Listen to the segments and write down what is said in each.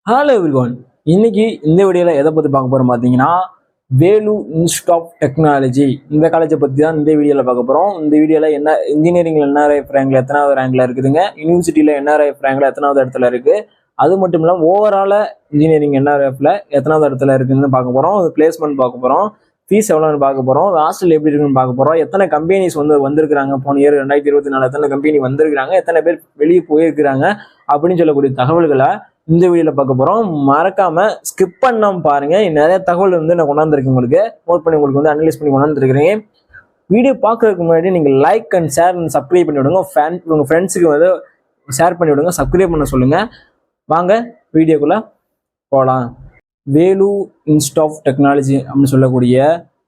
Hello everyone. இன்னைக்கு இந்த வீடியோவில் எதை பற்றி பார்க்க போகிறோம் பார்த்தீங்கன்னா, வேலூர் இன்ஸ்டியூட் ஆஃப் டெக்னாலஜி இந்த காலேஜை பற்றி தான் இந்த வீடியோவில் பார்க்க போகிறோம். இந்த வீடியோவில் என்ன இன்ஜினியரிங்கில் என்ஆர்எஃப் ரேங்கில் எத்தனாவது ரேங்கில் இருக்குதுங்க, யூனிவர்சிட்டியில் என்ஆர்எஃப் ரேங்கில் எத்தனாவது இடத்துல இருக்குது, அது மட்டும் இல்லாமல் ஓவராலாக இன்ஜினியரிங் என்ஆர்எஃப்ல எத்தனாவது இடத்துல இருக்குதுன்னு பார்க்க போகிறோம். பிளேஸ்மெண்ட் பார்க்க போகிறோம், ஃபீஸ் எவ்வளோன்னு பார்க்க போகிறோம், ஹாஸ்டல் எப்படி இருக்குன்னு பார்க்க போகிறோம், எத்தனை கம்பெனிஸ் வந்திருக்கிறாங்க போன இயர் 2024 எத்தனை கம்பெனி வந்திருக்கிறாங்க, எத்தனை பேர் வெளியே போயிருக்கிறாங்க அப்படின்னு சொல்லக்கூடிய தகவல்களை இந்த வீடியோவில் பார்க்க போகிறோம். மறக்காம ஸ்கிப் பண்ணாமல் பாருங்க. நிறைய தகவல் நான் கொண்டாந்துருக்கேன், உங்களுக்கு நோட் பண்ணி உங்களுக்கு அனலைஸ் பண்ணி கொண்டாந்துருக்கிறேன். வீடியோ பார்க்கறதுக்கு முன்னாடி நீங்கள் like and share and subscribe பண்ணி விடுங்க. உங்கள் ஃப்ரெண்ட்ஸுக்கு ஷேர் பண்ணி விடுங்க, சப்ஸ்கிரைப் பண்ண சொல்லுங்கள். வாங்க வீடியோக்குள்ளே போகலாம். வேலூர் இன்ஸ்டியூட் ஆஃப் டெக்னாலஜி அப்படின்னு சொல்லக்கூடிய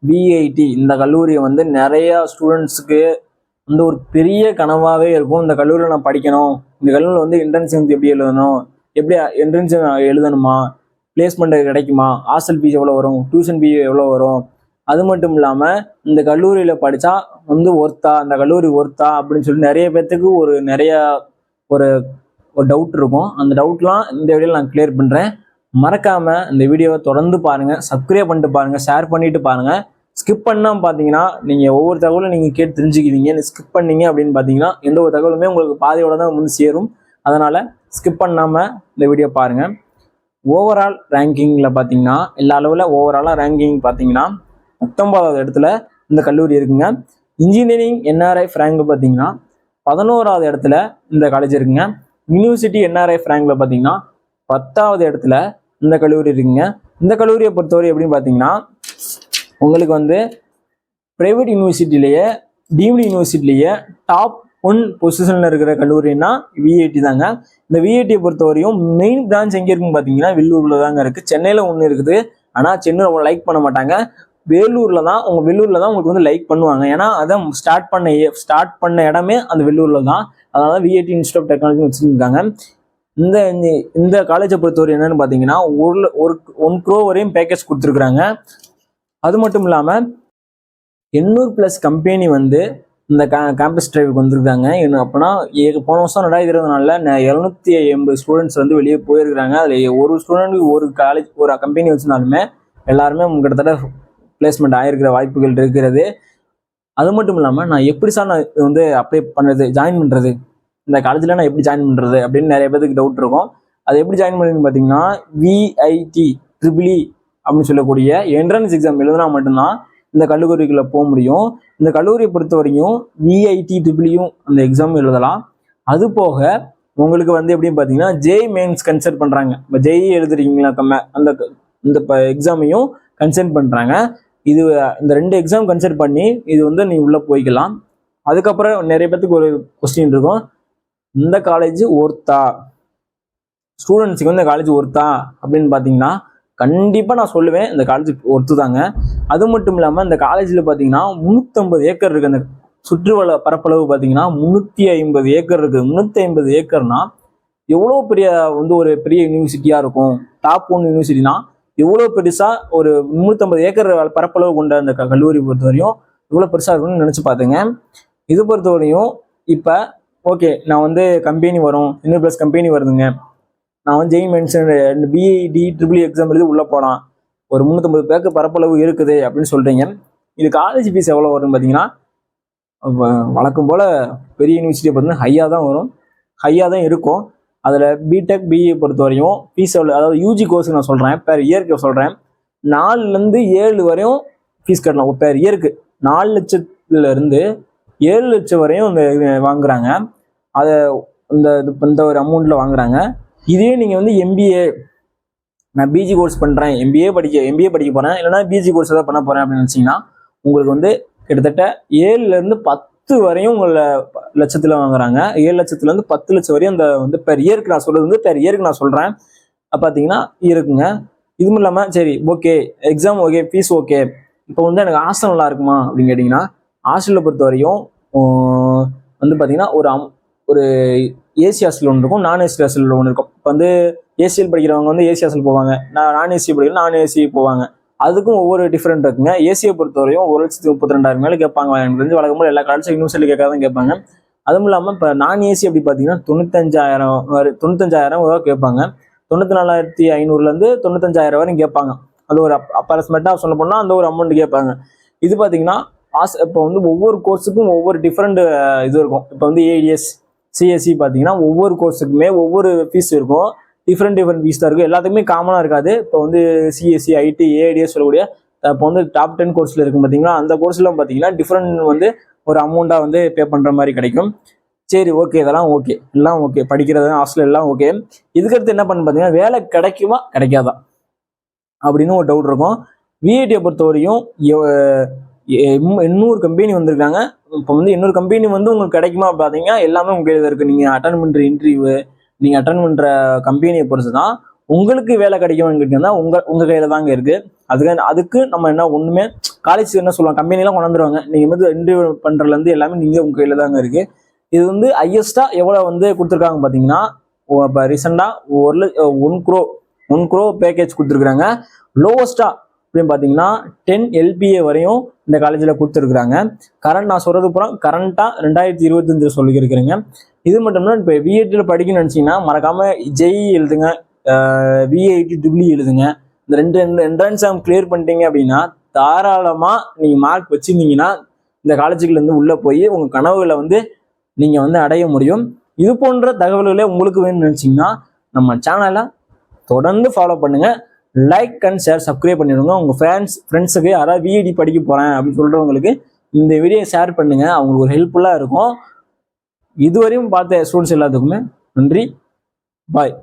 விஐடி இந்த கல்லூரியை நிறையா ஸ்டூடெண்ட்ஸுக்கு ஒரு பெரிய கனவாகவே இருக்கும். இந்த கல்லூரியில் நான் படிக்கணும், இந்த கல்லூரியில் என்ட்ரன்ஸ் எப்படி எழுதணும், எப்படி என்ட்ரன்ஸ் எழுதணுமா, பிளேஸ்மெண்ட் கிடைக்குமா, ஹாஸ்டல் ஃபீஸ் எவ்வளோ வரும், டியூஷன் ஃபீஸ் எவ்வளோ வரும், அது மட்டும் இல்லாமல் இந்த கல்லூரியில் படித்தா ஒர்த்தா, இந்த கல்லூரி ஒர்த்தா அப்படின்னு சொல்லி நிறைய பேர்த்துக்கு ஒரு டவுட் இருக்கும். அந்த டவுட்லாம் இந்த வீடியோவில் நான் கிளியர் பண்ணுறேன். மறக்காமல் இந்த வீடியோவை தொடர்ந்து பாருங்கள், சப்ஸ்கிரைப் பண்ணிட்டு பாருங்கள், ஷேர் பண்ணிட்டு பாருங்கள். ஸ்கிப் பண்ணாமல் பார்த்தீங்கன்னா நீங்கள் ஒவ்வொரு தகவலும் நீங்கள் கேட்டு தெரிஞ்சுக்குவீங்க. ஸ்கிப் பண்ணீங்க அப்படின்னு பார்த்தீங்கன்னா எந்த ஒரு தகவலுமே உங்களுக்கு பாதியோட தான் சேரும். அதனால் ஸ்கிப் பண்ணாமல் இந்த வீடியோ பாருங்கள். ஓவரால் ரேங்கிங்கில் பார்த்தீங்கன்னா எல்லா அளவில் ஓவராலாக ரேங்கிங் பார்த்தீங்கன்னா 19வது இடத்துல இந்த கல்லூரி இருக்குங்க. இன்ஜினியரிங் என்ஆர்எஃப் ரேங்க் பார்த்தீங்கன்னா 11வது இடத்துல இந்த காலேஜ் இருக்குங்க. யூனிவர்சிட்டி என்ஆர்எஃப் ரேங்கில் பார்த்தீங்கன்னா 10வது இடத்துல இந்த கல்லூரி இருக்குங்க. இந்த கல்லூரியை பொறுத்தவரை எப்படின்னு பார்த்தீங்கன்னா, உங்களுக்கு ப்ரைவேட் யூனிவர்சிட்டிலேயே டீம்டு யூனிவர்சிட்டிலேயே டாப் 1 பொசிஷனில் இருக்கிற கல்லூரின்னா விஐடி தாங்க. இந்த விஐடியை பொறுத்தவரையும் மெயின் பிரான்ச் எங்கே இருக்குன்னு பார்த்தீங்கன்னா வெள்ளூரில் தாங்க இருக்குது. சென்னையில் ஒன்று இருக்குது, ஆனால் சென்னை அவங்க லைக் பண்ண மாட்டாங்க. வேலூரில் தான் உங்களுக்கு லைக் பண்ணுவாங்க. ஏன்னா அதை ஸ்டார்ட் பண்ண இடமே அந்த வெள்ளூரில் தான். அதனால விஐடி இன்ஸ்டியூட் ஆஃப் டெக்னாலஜி வச்சுருக்காங்க. இந்த காலேஜை பொறுத்தவரை என்னன்னு பார்த்தீங்கன்னா 1 crore வரையும் பேக்கேஜ் கொடுத்துருக்குறாங்க. அது மட்டும் இல்லாமல் 800+ கம்பெனி இந்த கேம்பஸ் டிரைவுக்கு வந்திருக்காங்க. அப்படின்னா போன வருஷம் 2024 780 ஸ்டூடெண்ட்ஸ் வெளியே போயிருக்கிறாங்க. அதில் ஒரு ஸ்டூடெண்ட்டுக்கு ஒரு கம்பெனி வச்சுருந்தாலுமே எல்லாருமே கிட்டத்தட்ட பிளேஸ்மெண்ட் ஆகிருக்கிற வாய்ப்புகள் இருக்கிறது. அது மட்டும் இல்லாமல் நான் எப்படி சார் நான் அப்ளை பண்ணுறது, ஜாயின் பண்ணுறது, இந்த காலேஜில் நான் எப்படி ஜாயின் பண்ணுறது அப்படின்னு நிறைய பேருக்கு டவுட் இருக்கும். அது எப்படி ஜாயின் பண்ணுறதுன்னு பார்த்தீங்கன்னா விஐடி EEE அப்படின்னு சொல்லக்கூடிய என்ட்ரன்ஸ் எக்ஸாம் எழுதுனா மட்டும்தான் இந்த கல்லூரிக்குள்ளே போக முடியும். இந்த கல்லூரியை பொறுத்த வரைக்கும் விஐடி EEEயும் அந்த எக்ஸாம் எழுதலாம். அது போக உங்களுக்கு எப்படின்னு பார்த்தீங்கன்னா ஜேஇ மெயின்ஸ் கன்சிடர் பண்ணுறாங்க. இப்போ ஜேஇ எழுதுறீங்களா அந்த இந்த எக்ஸாமையும் கன்சிடர் பண்ணுறாங்க. இந்த 2 எக்ஸாம் கன்சிடர் பண்ணி இது நீ உள்ளே போய்க்கலாம். அதுக்கப்புறம் நிறைய பேர்த்துக்கு ஒரு கொஸ்டின் இருக்கும், இந்த காலேஜ் ஒர்த்தா, ஸ்டூடெண்ட்ஸுக்கு இந்த காலேஜ் ஒர்த்தா அப்படின்னு பார்த்தீங்கன்னா கண்டிப்பாக நான் சொல்லுவேன், இந்த காலேஜ் ஒர்த்து தாங்க. அது மட்டும் இல்லாமல் இந்த காலேஜில் பார்த்தீங்கன்னா 350 ஏக்கர் இருக்குது. அந்த சுற்றுவள பரப்பளவு பார்த்தீங்கன்னா 350 ஏக்கர் இருக்குது. 350 ஏக்கர்னா எவ்வளோ பெரிய ஒரு பெரிய யூனிவர்சிட்டியாக இருக்கும். டாப் 1 யூனிவர்சிட்டினா எவ்வளோ பெருசாக ஒரு 350 ஏக்கர் பரப்பளவு கொண்ட அந்த கல்லூரி பொறுத்தவரையும் எவ்வளோ பெருசாக இருக்கும்னு நினச்சி பார்த்துங்க. இது பொறுத்தவரையும் இப்போ ஓகே, நான் கம்பெனி வரும், 800+ கம்பெனி வருதுங்க, நான் Jain mention VIT EEE exam எழுதி உள்ளே போகலாம், ஒரு 350 ஏக்கர் பரப்பளவு இருக்குது அப்படின்னு சொல்கிறீங்க. இது காலேஜ் ஃபீஸ் எவ்வளோ வரும்னு பார்த்தீங்கன்னா வழக்கம் போல் பெரிய யூனிவர்சிட்டியை பார்த்தீங்கன்னா ஹையாக தான் இருக்கும். அதில் பிடெக் பிஏ பொறுத்த வரையும் ஃபீஸ் எவ்வளோ, அதாவது யூஜி கோர்ஸுக்கு நான் சொல்கிறேன், பேர் இயருக்கு சொல்கிறேன், 4லேருந்து 7 வரையும் ஃபீஸ் கட்டலாம். பேர் இயருக்கு 4 லட்சத்துலேருந்து 7 லட்சம் வரையும் வாங்குறாங்க. அதை இந்த ஒரு அமௌண்ட்டில் வாங்குறாங்க. இதே நீங்கள் எம்பிஏ, நான் பிஜி கோர்ஸ் பண்ணுறேன், எம்பிஏ படிக்க போகிறேன், இல்லைனா பிஜி கோர்ஸ் ஏதாவது பண்ண போகிறேன் அப்படின்னு நினச்சிங்கன்னா உங்களுக்கு கிட்டத்தட்ட 7லேருந்து 10 வரையும் உங்களை லட்சத்தில் வாங்குறாங்க. 7 லட்சத்துலேருந்து 10 லட்சம் வரையும் அந்த பெர் இயருக்கு நான் சொல்கிறது பெர் இயருக்கு நான் சொல்கிறேன் பார்த்தீங்கன்னா இருக்குங்க. இதுவும் இல்லாமல் சரி okay, exam okay, fees okay, இப்போ எனக்கு ஹாஸ்டல் நல்லா இருக்குமா அப்படின்னு கேட்டிங்கன்னா, ஹாஸ்டலில் பொறுத்த வரையும் பார்த்தீங்கன்னா ஒரு ஏசி ஹாஸ்டல் ஒன்று இருக்கும், நான் ஏசி ஹாஸ்டல் ஒன்று இருக்கும். இப்போ ஏசிஎல் படிக்கிறவங்க ஏசி ஹாஸ்டல் போவாங்க, நான் ஏசி படிக்கிறேன், நான் ஏசி போவாங்க. அதுக்கும் ஒவ்வொரு டிஃப்ரெண்ட் இருக்குங்க. ஏசியை பொறுத்தவரையும் 1,32,000 மேலே கேட்பாங்க. எனக்கு தெரிஞ்சு வழக்கம்போது எல்லா காலேஜ் யூனிவர்சிட்டி கேட்காதான் கேட்பாங்க. அதுவும் இல்லாமல் இப்போ நான் ஏசி அப்படி பார்த்தீங்கன்னா 95,000 ரூபா கேட்பாங்க. 94,500 95,000 வரையும் கேட்பாங்க. அது ஒரு அப்ராக்சிமேட்டாக சொல்ல போனால் அந்த ஒரு அமௌண்ட் கேட்பாங்க. இது பார்த்தீங்கன்னா இப்போ வந்து ஒவ்வொரு கோர்ஸுக்கும் ஒவ்வொரு டிஃப்ரெண்ட் இது இருக்கும். இப்போ வந்து ஏடிஎஸ் சிஎஸ்சி பார்த்தீங்கன்னா ஒவ்வொரு கோர்ஸுக்குமே ஒவ்வொரு ஃபீஸ் இருக்கும். டிஃப்ரெண்ட் ஃபீஸ் தான் இருக்கும். எல்லாத்துக்குமே காமனாக இருக்காது. இப்போ வந்து சிஎஸ்சி ஐடி ஏடிஎஸ் சொல்லக்கூடிய இப்போ வந்து டாப் 10 கோர்ஸில் இருக்கும் பார்த்தீங்கன்னா, அந்த கோர்ஸ்லாம் பார்த்தீங்கன்னா டிஃப்ரெண்ட் வந்து ஒரு அமௌண்ட்டாக வந்து பே பண்ணுற மாதிரி கிடைக்கும். சரி, ஓகே, இதெல்லாம் ஓகே, எல்லாம் ஓகே, படிக்கிறது ஹாஸ்டல் எல்லாம் ஓகே. இதுக்கடுத்து என்ன பண்ணு பார்த்தீங்கன்னா, வேலை கிடைக்குமா கிடைக்காதா அப்படின்னு ஒரு டவுட் இருக்கும். விஐடியை பொறுத்தவரையும் 800 கம்பெனி வந்திருக்காங்க. இப்போ வந்து 800 கம்பெனி வந்து உங்களுக்கு கிடைக்குமா பார்த்தீங்கன்னா, எல்லாமே உங்கள் கையில் இருக்குது. நீங்கள் அட்டன் பண்ணுற இன்டர்வியூ, நீங்கள் அட்டன் பண்ணுற கம்பெனியை பொறுத்து தான் உங்களுக்கு வேலை கிடைக்குமான்னு கேட்டீங்கன்னா உங்கள் கையில் தாங்க இருக்குது. அதுக்கு நம்ம என்ன ஒன்றுமே காலேஜ் என்ன சொல்லுவாங்க, கம்பெனிலாம் கொண்டாந்துருவாங்க. நீங்கள் வந்து இன்டர்வியூ பண்ணுறதுலேருந்து எல்லாமே நீங்கள் உங்கள் கையில் தாங்க இருக்குது. இது வந்து ஹையஸ்ட்டாக எவ்வளோ வந்து கொடுத்துருக்காங்க பார்த்தீங்கன்னா, இப்போ ரீசெண்டாக 1 crore பேக்கேஜ் கொடுத்துருக்குறாங்க. லோவஸ்ட்டாக அப்படின்னு பார்த்தீங்கன்னா 10 LPA வரையும் இந்த காலேஜில் கொடுத்துருக்குறாங்க. நான் சொல்கிறது பூரா கரண்ட்டாக 2025 சொல்லியிருக்கிறேங்க. இது மட்டும் இல்லை, இப்போ விஐடியில் படிக்கணும்னு நினச்சிங்கன்னா மறக்காமல் ஜெஇ எழுதுங்க, விஐடி எழுதுங்க. இந்த 2 என்ட்ரன்ஸ் எக்ஸாம் கிளியர் பண்ணிட்டீங்க அப்படின்னா தாராளமாக நீங்கள் மார்க் வச்சுருந்தீங்கன்னா இந்த காலேஜுக்குலேருந்து உள்ளே போய் உங்கள் கனவுகளை வந்து நீங்கள் வந்து அடைய முடியும். இது போன்ற தகவல்களே உங்களுக்கு வேணும்னு நினச்சிங்கன்னா நம்ம சேனலை தொடர்ந்து ஃபாலோ பண்ணுங்கள். லைக் அண்ட் ஷேர் சப்ஸ்கிரைப் பண்ணிவிடுங்க. உங்கள் ஃப்ரெண்ட்ஸுக்கு யாராவது விஐடி படிக்க போகிறேன் அப்படின்னு சொல்கிறவங்களுக்கு இந்த வீடியோ ஷேர் பண்ணுங்கள். அவங்களுக்கு ஒரு ஹெல்ப்ஃபுல்லாக இருக்கும். இதுவரையும் பார்த்த ஸ்டூடெண்ட்ஸ் எல்லாத்துக்குமே நன்றி. பாய்.